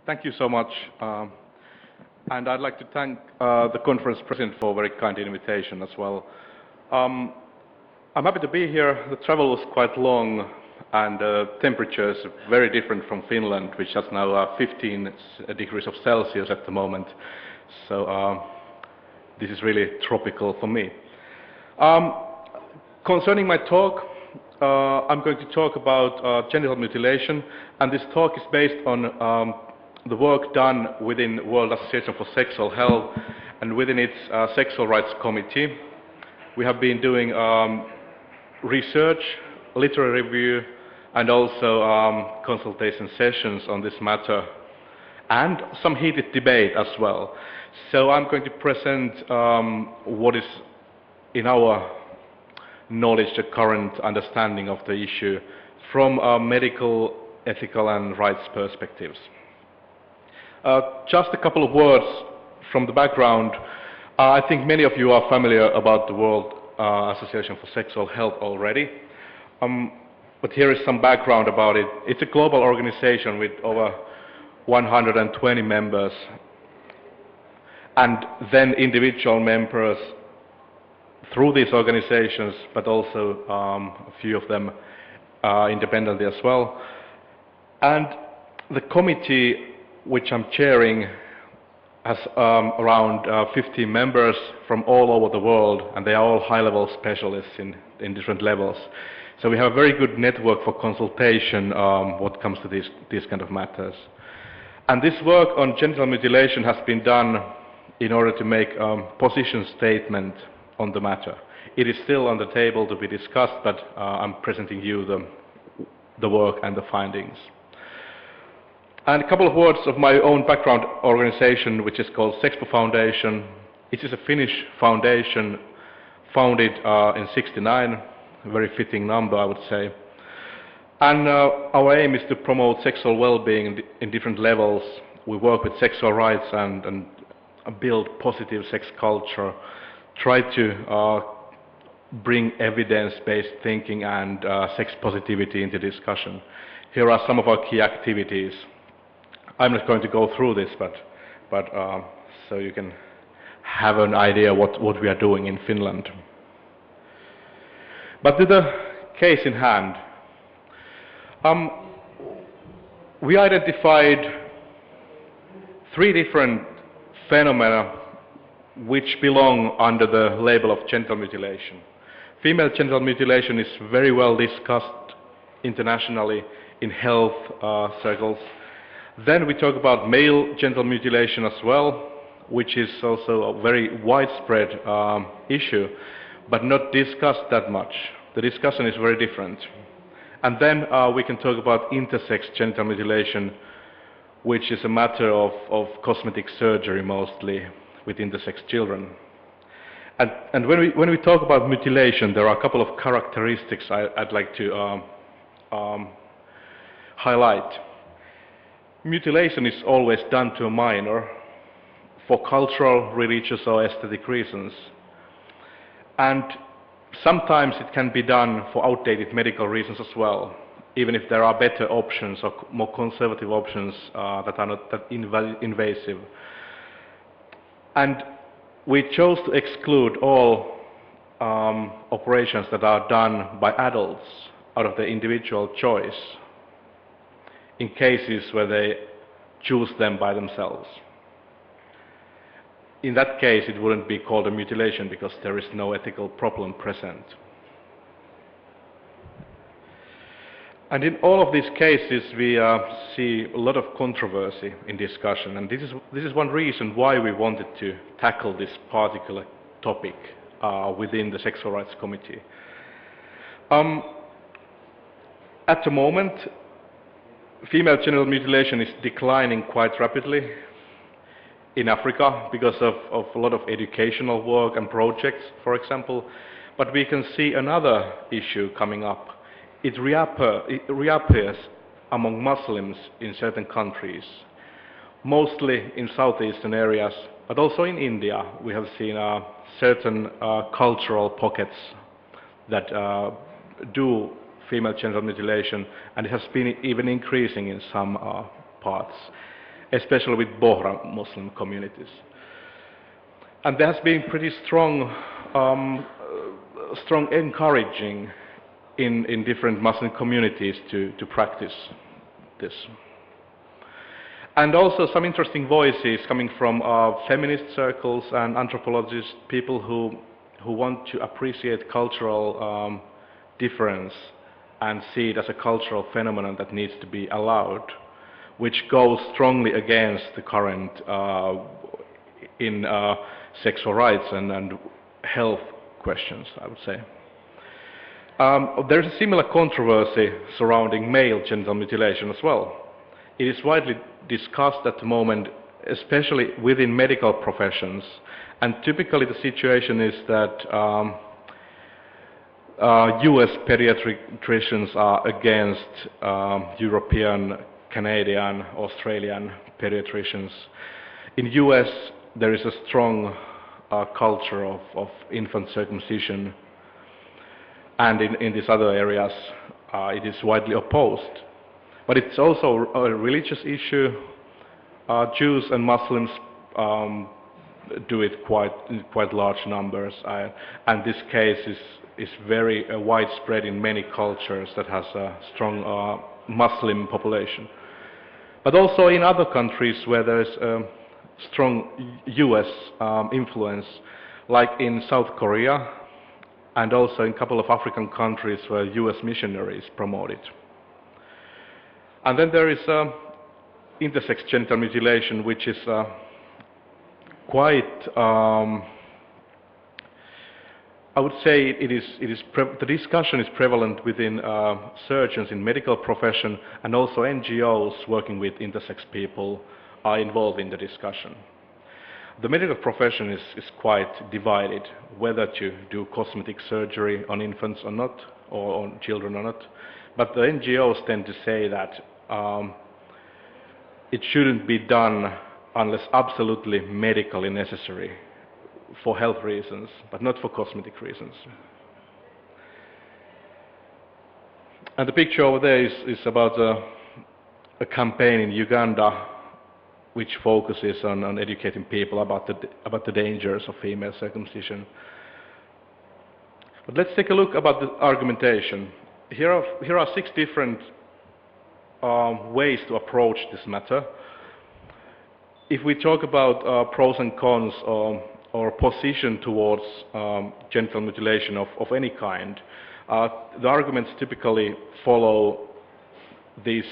Thank you so much. And I'd like to thank the conference president for a very kind invitation as well. I'm happy to be here. The travel was quite long, and the temperature is very different from Finland, which has now 15 degrees of Celsius at the moment. So this is really tropical for me. Concerning my talk, I'm going to talk about genital mutilation, and this talk is based on the work done within World Association for Sexual Health and within its Sexual Rights Committee. We have been doing research, literary review, and also consultation sessions on this matter, and some heated debate as well. So I'm going to present what is, in our knowledge, the current understanding of the issue from medical, ethical, and rights perspectives. Just a couple of words from the background. I think many of you are familiar about the World Association for Sexual Health already. But here is some background about it. It's a global organization with over 120 members, and then individual members through these organizations, but also a few of them independently as well. And the committee which I'm chairing has around 15 members from all over the world, and they are all high-level specialists in different levels. So we have a very good network for consultation what comes to these kind of matters. And this work on genital mutilation has been done in order to make a position statement on the matter. It is still on the table to be discussed, but I'm presenting you the work and the findings. And a couple of words of my own background organization, which is called SEXPO Foundation. It is a Finnish foundation founded in '69, a very fitting number, I would say. And our aim is to promote sexual well-being in different levels. We work with sexual rights and build positive sex culture, try to bring evidence-based thinking and sex positivity into discussion. Here are some of our key activities. I'm not going to go through this, but so you can have an idea what we are doing in Finland. But to the case in hand, we identified 3 different phenomena which belong under the label of genital mutilation. Female genital mutilation is very well discussed internationally in health circles. Then we talk about male genital mutilation as well, which is also a very widespread issue, but not discussed that much. The discussion is very different. And then we can talk about intersex genital mutilation, which is a matter of cosmetic surgery mostly with intersex children. And when we talk about mutilation, there are a couple of characteristics I'd like to highlight. Mutilation is always done to a minor for cultural, religious, or aesthetic reasons. And sometimes it can be done for outdated medical reasons as well, even if there are better options or more conservative options that are not that invasive. And we chose to exclude all operations that are done by adults out of their individual choice, in cases where they choose them by themselves. In that case, it wouldn't be called a mutilation because there is no ethical problem present. And in all of these cases, we see a lot of controversy in discussion, and this is one reason why we wanted to tackle this particular topic within the Sexual Rights Committee. At the moment, female genital mutilation is declining quite rapidly in Africa because of a lot of educational work and projects, for example. But we can see another issue coming up. It reappears among Muslims in certain countries, mostly in southeastern areas, but also in India. We have seen certain cultural pockets that do female genital mutilation, and it has been even increasing in some parts. especially with Bohra Muslim communities. And there has been pretty strong encouraging in different Muslim communities to practice this. And also some interesting voices coming from feminist circles and anthropologists, people who want to appreciate cultural difference and see it as a cultural phenomenon that needs to be allowed, which goes strongly against the current in sexual rights and health questions, I would say. There is a similar controversy surrounding male genital mutilation as well. It is widely discussed at the moment, especially within medical professions, and typically the situation is that US pediatricians are against European, Canadian, Australian pediatricians. In US there is a strong culture of infant circumcision, and in these other areas it is widely opposed. But it's also a religious issue. Jews and Muslims do it in quite large numbers, and this case is very widespread in many cultures that has a strong Muslim population. But also in other countries where there is a strong US influence, like in South Korea, and also in a couple of African countries where US missionaries promote it. And then there is intersex genital mutilation, which is quite, I would say the discussion is prevalent within surgeons in medical profession, and also NGOs working with intersex people are involved in the discussion. The medical profession is quite divided, whether to do cosmetic surgery on infants or not, or on children or not. But the NGOs tend to say that it shouldn't be done unless absolutely medically necessary for health reasons, but not for cosmetic reasons. And the picture over there is about a campaign in Uganda which focuses on educating people about the dangers of female circumcision. But let's take a look about the argumentation. Here are 6 different ways to approach this matter. If we talk about pros and cons or position towards genital mutilation of any kind, the arguments typically follow these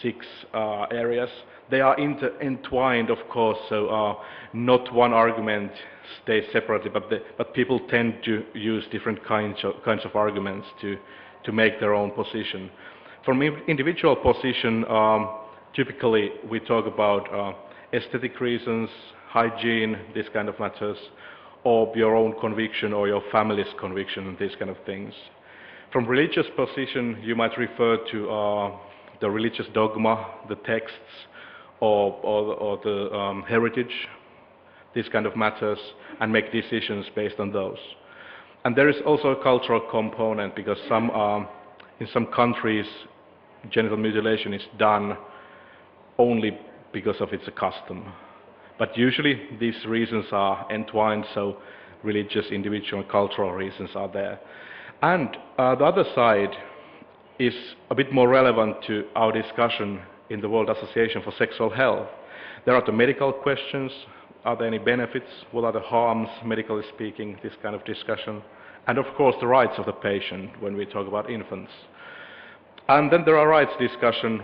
6 areas. They are entwined, of course, so not one argument stays separately, but people tend to use different kinds of arguments to make their own position. From individual position, typically we talk about aesthetic reasons, hygiene, these kind of matters, or your own conviction or your family's conviction, these kind of things. From religious position, you might refer to the religious dogma, the texts, or the heritage, these kind of matters, and make decisions based on those. And there is also a cultural component, because in some countries genital mutilation is done only because of it's a custom. But usually these reasons are entwined, so religious, individual, and cultural reasons are there. And the other side is a bit more relevant to our discussion in the World Association for Sexual Health. There are the medical questions. Are there any benefits? What are the harms, medically speaking, this kind of discussion? And of course the rights of the patient when we talk about infants. And then there are rights discussion,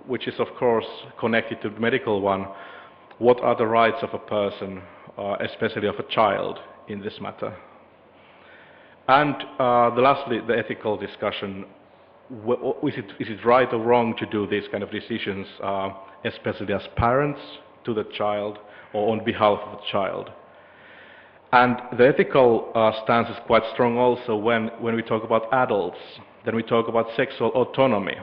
which is of course connected to the medical one. What are the rights of a person, especially of a child, in this matter? And lastly, the ethical discussion. Is it right or wrong to do these kind of decisions, especially as parents to the child or on behalf of the child? And the ethical stance is quite strong also when we talk about adults. Then we talk about sexual autonomy,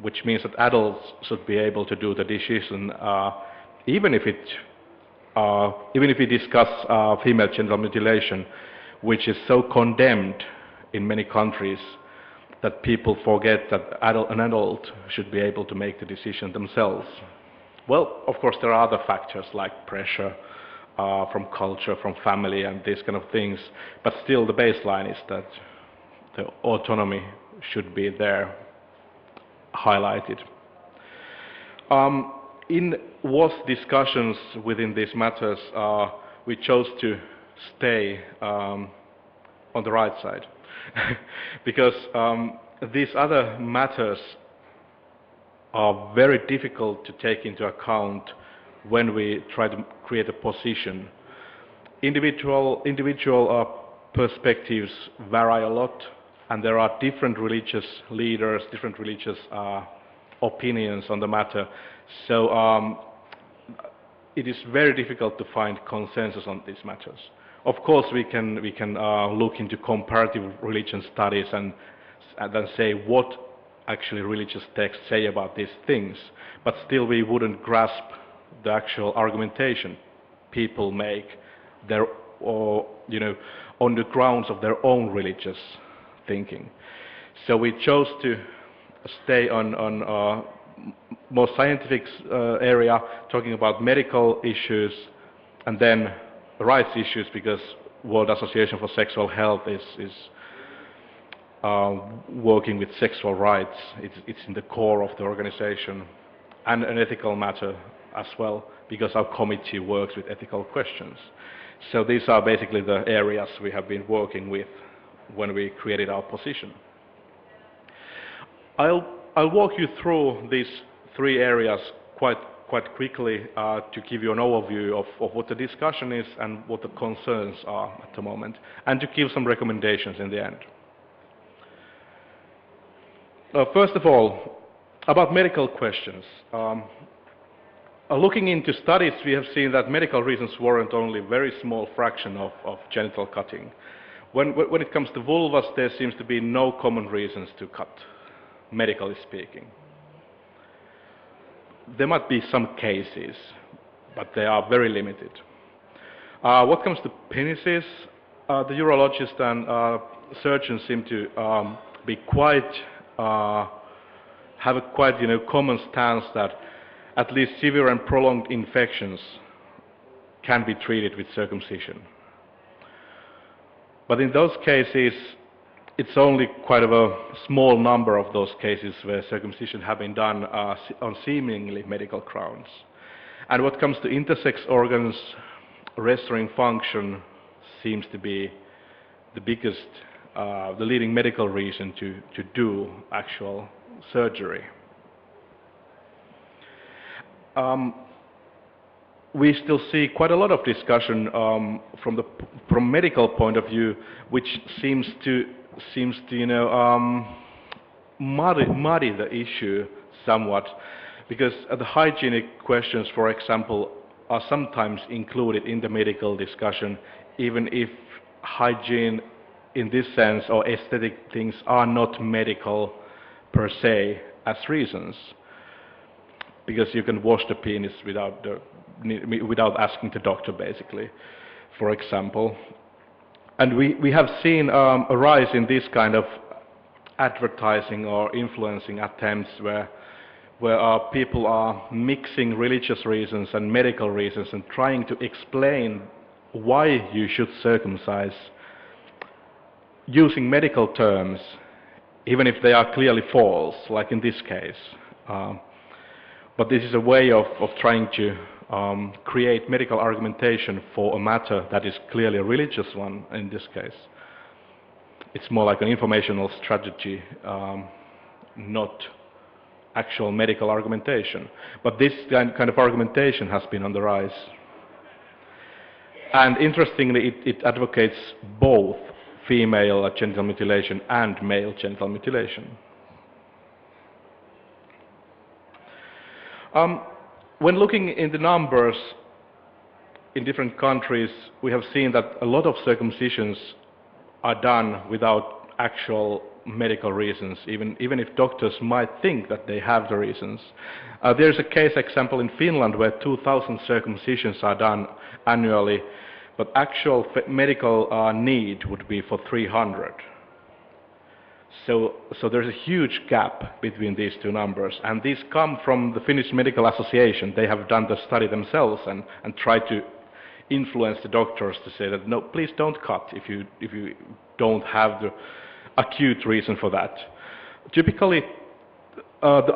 which means that adults should be able to do the decision, even if we discuss female genital mutilation, which is so condemned in many countries that people forget that an adult should be able to make the decision themselves Well, of course, there are other factors like pressure from culture, from family, and these kind of things. But still, the baseline is that the autonomy should be there, highlighted. In WAS discussions within these matters, we chose to stay on the right side because these other matters are very difficult to take into account when we try to create a position. Individual perspectives vary a lot, and there are different religious leaders, different religious opinions on the matter. So it is very difficult to find consensus on these matters. Of course, we can look into comparative religion studies and then say what actually religious texts say about these things, but still we wouldn't grasp the actual argumentation people make on the grounds of their own religious thinking. So we chose to stay on more scientific area, talking about medical issues and then rights issues, because World Association for Sexual Health is working with sexual rights. It's in the core of the organization, and an ethical matter as well, because our committee works with ethical questions. So these are basically the areas we have been working with when we created our position. I'll walk you through these three areas quite quickly to give you an overview of what the discussion is and what the concerns are at the moment, and to give some recommendations in the end. First of all, about medical questions. Looking into studies, we have seen that medical reasons warrant only a very small fraction of genital cutting. When it comes to vulvas, there seems to be no common reasons to cut, medically speaking. There might be some cases, but they are very limited. What comes to penises, the urologists and surgeons seem to be have a quite common stance that at least severe and prolonged infections can be treated with circumcision. But in those cases, it's only quite a small number of those cases where circumcision have been done on seemingly medical grounds. And what comes to intersex organs, restoring function seems to be the biggest, the leading medical reason to do actual surgery. We still see quite a lot of discussion from medical point of view, which seems to muddy the issue somewhat, because the hygienic questions, for example, are sometimes included in the medical discussion, even if hygiene in this sense or aesthetic things are not medical per se as reasons, because you can wash the penis without asking the doctor, basically, for example. And we have seen a rise in this kind of advertising or influencing attempts where people are mixing religious reasons and medical reasons and trying to explain why you should circumcise using medical terms, even if they are clearly false, like in this case. But this is a way of trying to create medical argumentation for a matter that is clearly a religious one in this case. It's more like an informational strategy, not actual medical argumentation. But this kind of argumentation has been on the rise. And interestingly, it advocates both female genital mutilation and male genital mutilation. When looking in the numbers in different countries, we have seen that a lot of circumcisions are done without actual medical reasons, even if doctors might think that they have the reasons. There's a case example in Finland where 2,000 circumcisions are done annually, but actual medical need would be for 300. So there's a huge gap between these two numbers, and these come from the Finnish Medical Association. They have done the study themselves and tried to influence the doctors to say that no, please don't cut if you don't have the acute reason for that. Typically, the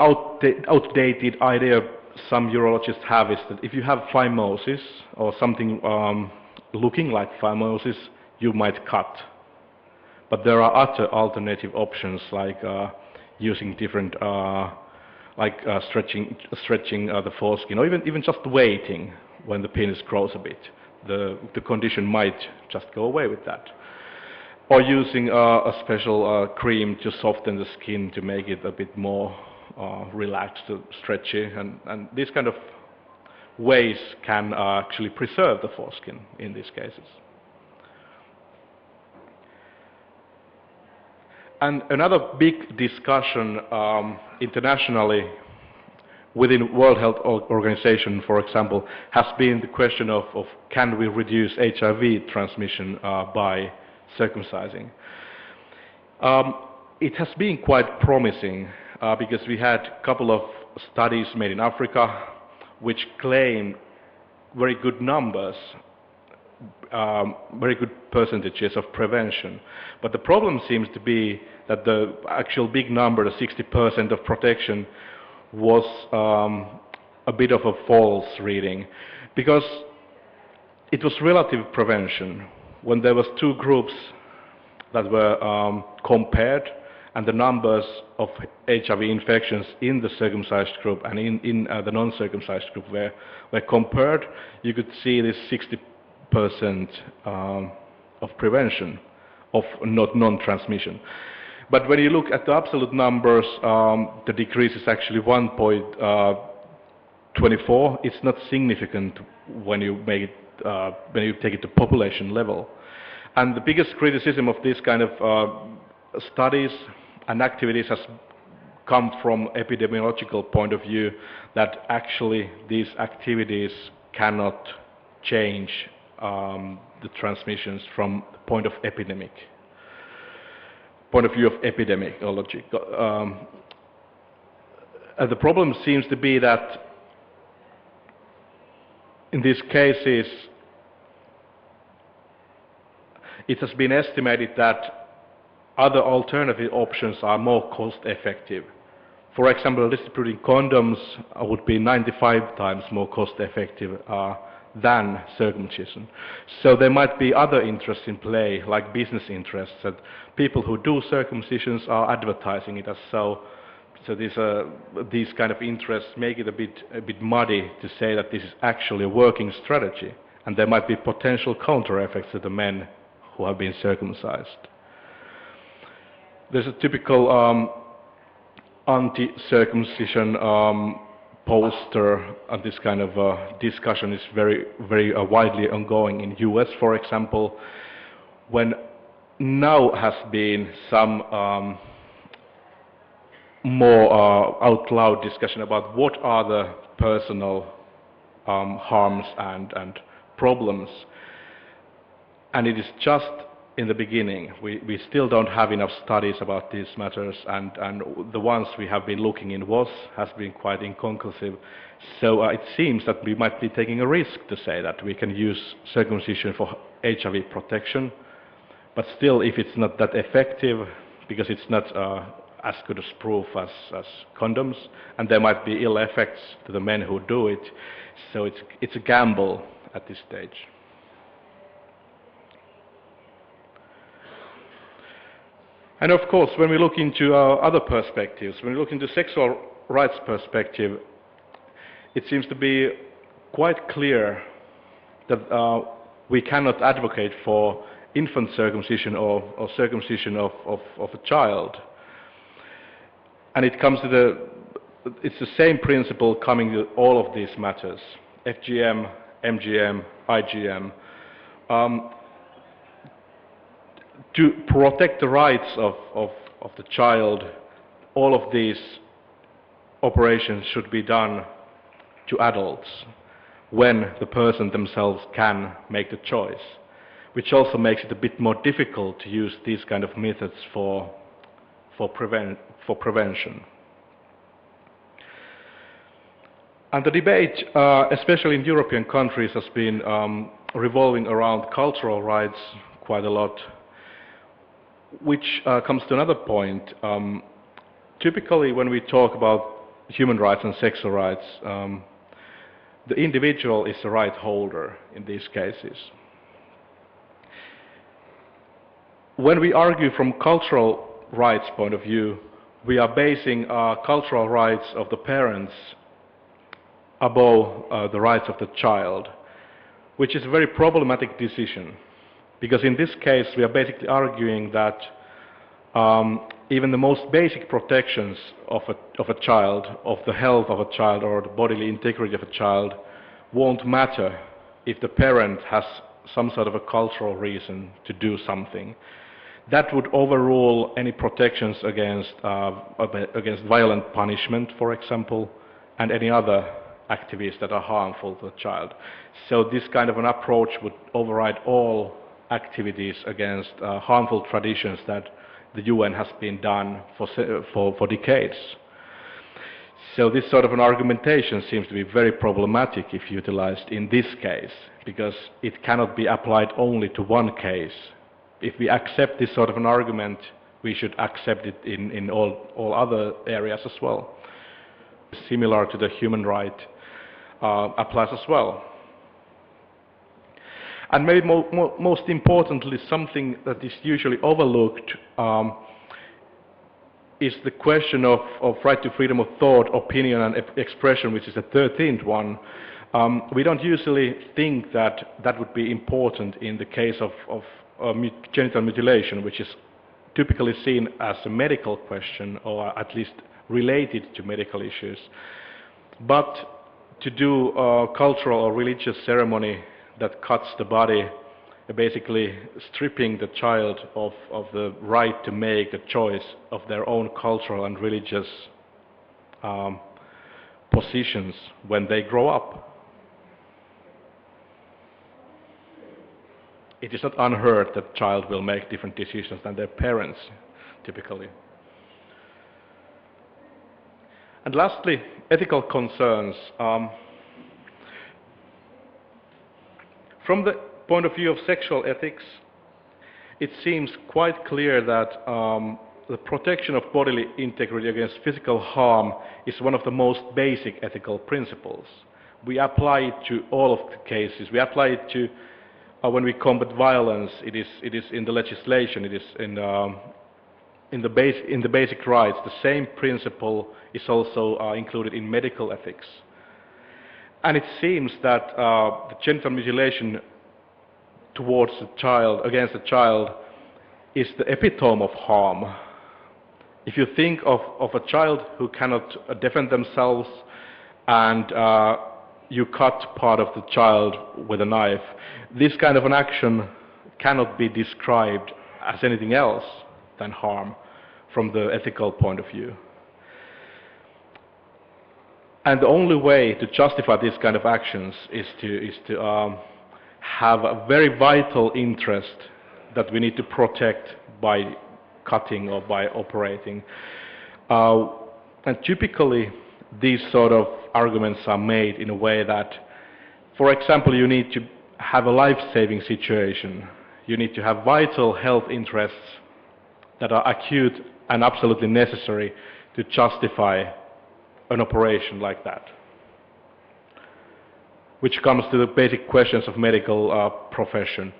outdated idea some urologists have is that if you have phimosis or something looking like phimosis, you might cut. But there are other alternative options like using different, stretching the foreskin, or even just waiting when the penis grows a bit. The condition might just go away with that. Or using a special cream to soften the skin to make it a bit more relaxed, stretchy, and these kind of ways can actually preserve the foreskin in these cases. And another big discussion internationally within World Health Organization, for example, has been the question of can we reduce HIV transmission by circumcising. It has been quite promising because we had a couple of studies made in Africa which claim very good numbers, very good percentages of prevention. But the problem seems to be that the actual big number, the 60% of protection, was a bit of a false reading, because it was relative prevention. When there was two groups that were compared, and the numbers of HIV infections in the circumcised group and in the non-circumcised group were compared, you could see this 60% of prevention of non-transmission. But when you look at the absolute numbers, the decrease is actually 1.24. It's not significant when you make it, when you take it to population level. And the biggest criticism of this kind of studies and activities has come from epidemiological point of view, that actually these activities cannot change the transmissions from the point of view of epidemiology. The problem seems to be that in these cases it has been estimated that other alternative options are more cost effective. For example, distributing condoms would be 95 times more cost effective than circumcision. So there might be other interests in play, like business interests, that people who do circumcisions are advertising it as so. So these kind of interests make it a bit muddy to say that this is actually a working strategy, and there might be potential counter effects to the men who have been circumcised. There's a typical anti-circumcision poster, and this kind of discussion is very widely ongoing in US, for example, when now has been some more out loud discussion about what are the personal harms and problems, and it is just in the beginning. We still don't have enough studies about these matters, and the ones we have been looking in has been quite inconclusive. So it seems that we might be taking a risk to say that we can use circumcision for HIV protection, but still, if it's not that effective, because it's not as good as proof as condoms, and there might be ill effects to the men who do it, so it's a gamble at this stage. And of course, when we look into other perspectives, when we look into sexual rights perspective, it seems to be quite clear that we cannot advocate for infant circumcision or circumcision of a child. And it comes to it's the same principle coming to all of these matters: FGM, MGM, IGM. To protect the rights of the child, all of these operations should be done to adults when the person themselves can make the choice, which also makes it a bit more difficult to use these kind of methods for for prevention. And the debate, especially in European countries, has been revolving around cultural rights quite a lot, which comes to another point. Typically, when we talk about human rights and sexual rights, the individual is the right holder in these cases. When we argue from cultural rights point of view, we are basing cultural rights of the parents above the rights of the child, which is a very problematic decision, because in this case we are basically arguing that even the most basic protections of a child, of the health of a child or the bodily integrity of a child, won't matter if the parent has some sort of a cultural reason to do something. That would overrule any protections against violent punishment, for example, and any other activities that are harmful to the child. So this kind of an approach would override all activities against harmful traditions that the UN has been done for decades. So this sort of an argumentation seems to be very problematic if utilized in this case, because it cannot be applied only to one case. If we accept this sort of an argument, we should accept it in all other areas as well. Similar to the human right applies as well. And maybe most importantly, something that is usually overlooked is the question of right to freedom of thought, opinion and expression, which is the 13th one. We don't usually think that that would be important in the case of genital mutilation, which is typically seen as a medical question, or at least related to medical issues. But to do a cultural or religious ceremony that cuts the body, basically stripping the child of the right to make a choice of their own cultural and religious positions when they grow up. It is not unheard that a child will make different decisions than their parents, typically. And lastly, ethical concerns. From the point of view of sexual ethics, it seems quite clear that the protection of bodily integrity against physical harm is one of the most basic ethical principles. We apply it to all of the cases. We apply it to when we combat violence. It is in the legislation. It is in the basic rights. The same principle is also included in medical ethics. And it seems that the genital mutilation towards a child, against a child, is the epitome of harm. If you think of a child who cannot defend themselves and you cut part of the child with a knife, this kind of an action cannot be described as anything else than harm from the ethical point of view. And the only way to justify these kind of actions is to have a very vital interest that we need to protect by cutting or by operating. And typically these sort of arguments are made in a way that, for example, you need to have a life-saving situation. You need to have vital health interests that are acute and absolutely necessary to justify an operation like that. Which comes to the basic questions of medical profession.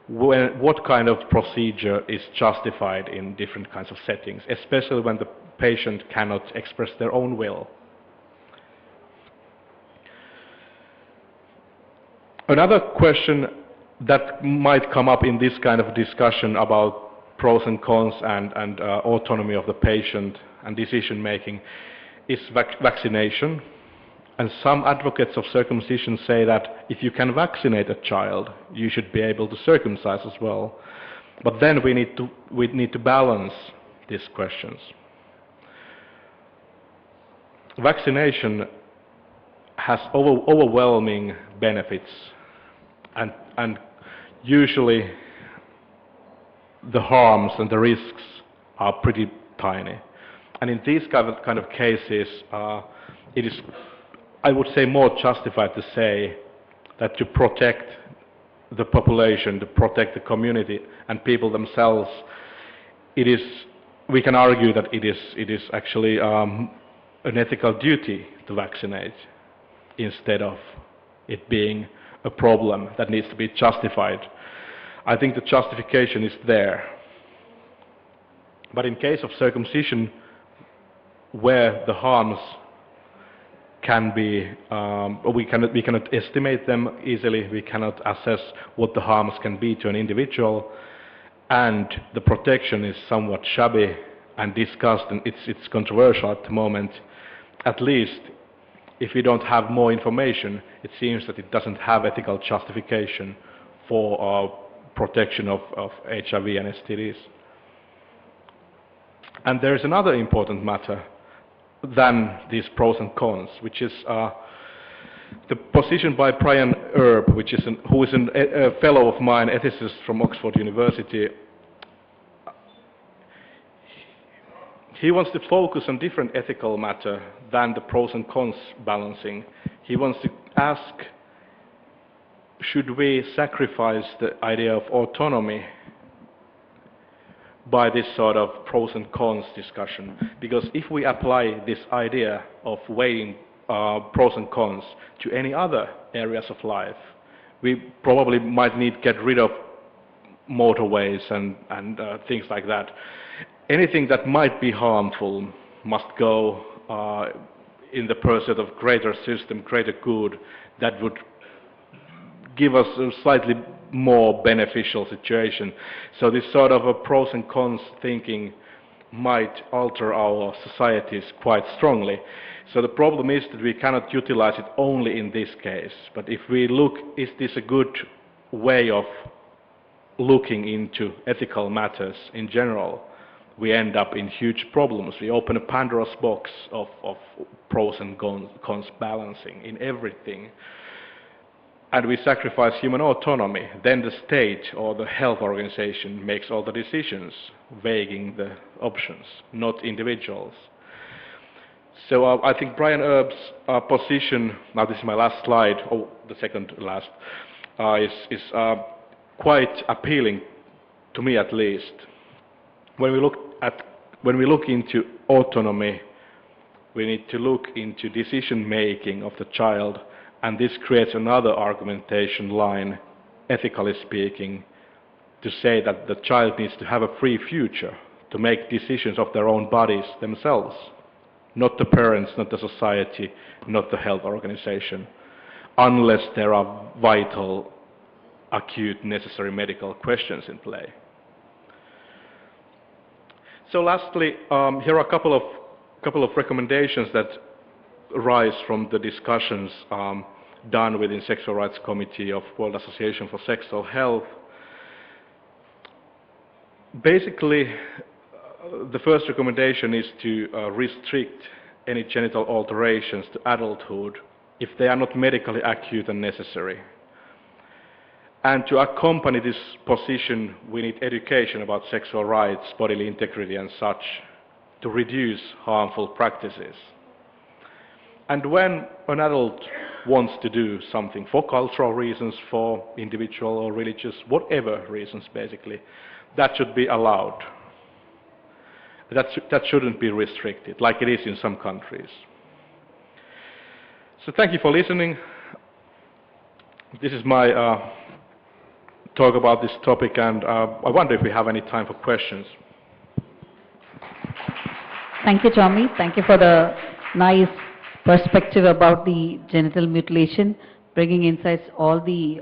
What kind of procedure is justified in different kinds of settings, especially when the patient cannot express their own will? Another question that might come up in this kind of discussion about pros and cons and autonomy of the patient and decision making is vaccination. And some advocates of circumcision say that if you can vaccinate a child, you should be able to circumcise as well. But then we need to balance these questions. Vaccination has overwhelming benefits, and usually the harms and the risks are pretty tiny. And in these kind of cases, it is, I would say, more justified to say that to protect the population, to protect the community and people themselves, we can argue that it is actually an ethical duty to vaccinate instead of it being a problem that needs to be justified. I think the justification is there. But in case of circumcision, where the harms can be, we cannot estimate them easily, we cannot assess what the harms can be to an individual, and the protection is somewhat shabby and discussed, and it's controversial at the moment. At least, if we don't have more information, it seems that it doesn't have ethical justification for protection of HIV and STDs. And there is another important matter than these pros and cons, which is the position by Brian Erb, who is a fellow of mine, ethicist from Oxford University. He wants to focus on different ethical matter than the pros and cons balancing. He wants to ask, should we sacrifice the idea of autonomy by this sort of pros and cons discussion? Because if we apply this idea of weighing pros and cons to any other areas of life, we probably might need to get rid of motorways and things like that. Anything that might be harmful must go in the pursuit of greater system, greater good, that would give us a slightly more beneficial situation. So this sort of a pros and cons thinking might alter our societies quite strongly. So the problem is that we cannot utilize it only in this case. But if we look, is this a good way of looking into ethical matters in general, we end up in huge problems. We open a Pandora's box of pros and cons balancing in everything. And we sacrifice human autonomy. Then the state or the health organization makes all the decisions, weighing the options, not individuals. So I think Brian Erb's position, now this is my last slide, or the second last, is quite appealing to me at least. When we look into autonomy, we need to look into decision making of the child, and this creates another argumentation line, ethically speaking, to say that the child needs to have a free future, to make decisions of their own bodies themselves, not the parents, not the society, not the health organization, unless there are vital, acute, necessary medical questions in play. So lastly, here are a couple of recommendations that arise from the discussions done within Sexual Rights Committee of World Association for Sexual Health. Basically, the first recommendation is to restrict any genital alterations to adulthood if they are not medically acute and necessary. And to accompany this position, we need education about sexual rights, bodily integrity and such, to reduce harmful practices. And when an adult wants to do something for cultural reasons, for individual or religious, whatever reasons basically, that should be allowed. That shouldn't be restricted, like it is in some countries. So thank you for listening. This is my talk about this topic, and I wonder if we have any time for questions. Thank you, Tommi. Thank you for the nice perspective about the genital mutilation, bringing insights all the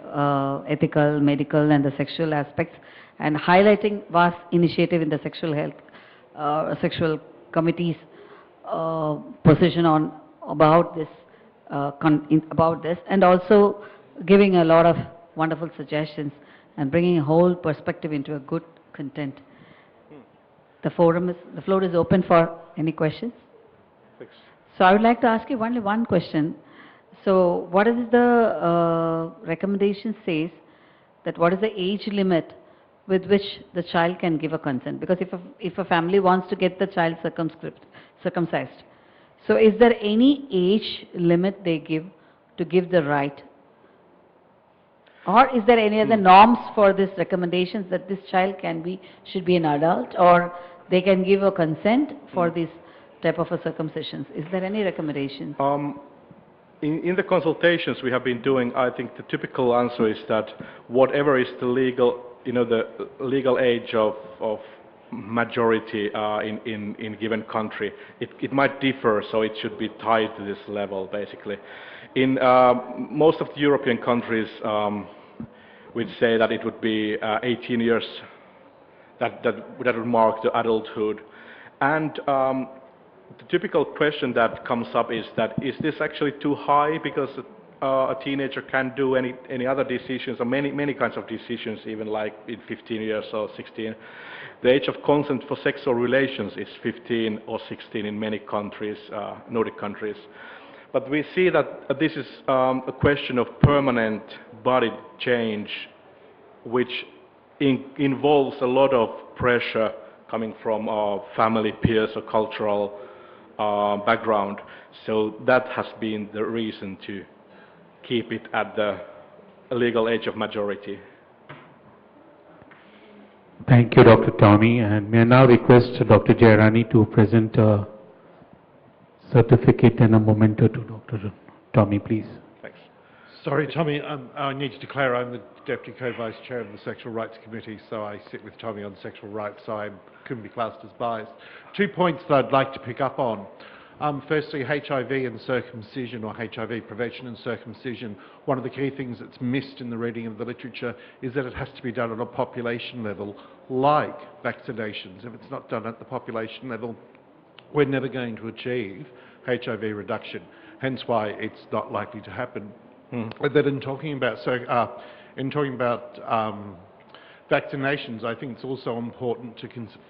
ethical, medical, and the sexual aspects, and highlighting vast initiative in the sexual health, sexual committee's position on about this, and also giving a lot of wonderful suggestions and bringing a whole perspective into a good content. The floor is open for any questions. Thanks. So I would like to ask you only one question. So what is the recommendation says that what is the age limit with which the child can give a consent? Because if a family wants to get the child circumcised, so is there any age limit they give to give the right? Or is there any other norms for this recommendations that this child should be an adult, or they can give a consent for this type of a circumcisions? Is there any recommendation? In the consultations we have been doing, I think the typical answer is that whatever is the legal, the legal age of majority in given country, it might differ, so it should be tied to this level, basically. In most of the European countries, we'd say that it would be 18 years that would mark the adulthood. And the typical question that comes up is that, is this actually too high because a teenager can do any other decisions, or many kinds of decisions, even like in 15 years or 16. The age of consent for sexual relations is 15 or 16 in many countries, Nordic countries. But we see that this is a question of permanent body change, which involves a lot of pressure coming from family, peers, or cultural background. So that has been the reason to keep it at the legal age of majority. Thank you, Dr. Tommi. And may I now request Dr. Jayarani to present a certificate and a memento to Dr. Tommi, please. Thanks. Sorry, Tommi, I need to declare I'm the Deputy Co-Vice Chair of the Sexual Rights Committee, so I sit with Tommi on sexual rights, so I couldn't be classed as biased. 2 points that I'd like to pick up on. Firstly, HIV and circumcision, or HIV prevention and circumcision. One of the key things that's missed in the reading of the literature is that it has to be done at a population level, like vaccinations. If it's not done at the population level, we're never going to achieve HIV reduction, hence why it's not likely to happen. But then in talking about vaccinations, I think it's also important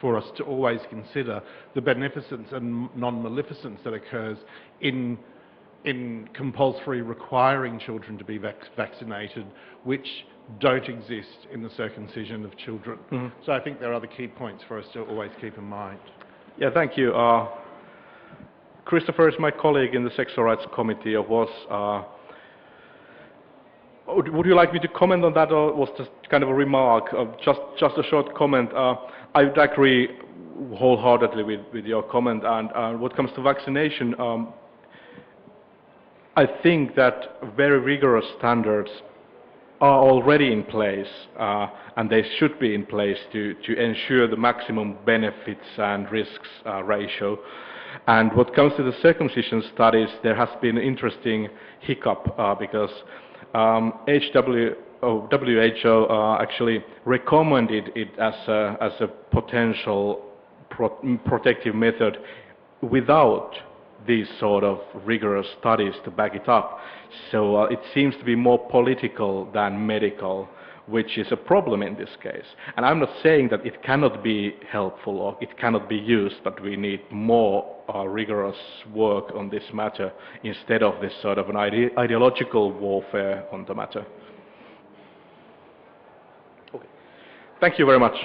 for us to always consider the beneficence and non-maleficence that occurs in compulsory requiring children to be vaccinated, which don't exist in the circumcision of children. So I think there are other key points for us to always keep in mind. Yeah, thank you. Christopher is my colleague in the Sexual Rights Committee. Would you like me to comment on that, or was just kind of a remark? Just a short comment. I would agree wholeheartedly with your comment. And what comes to vaccination, I think that very rigorous standards are already in place, and they should be in place to ensure the maximum benefits and risks ratio. And what comes to the circumcision studies, there has been an interesting hiccup because WHO actually recommended it as a potential protective method without these sort of rigorous studies to back it up. So it seems to be more political than medical, which is a problem in this case. And I'm not saying that it cannot be helpful or it cannot be used, but we need more rigorous work on this matter instead of this sort of an ideological warfare on the matter. Okay. Thank you very much.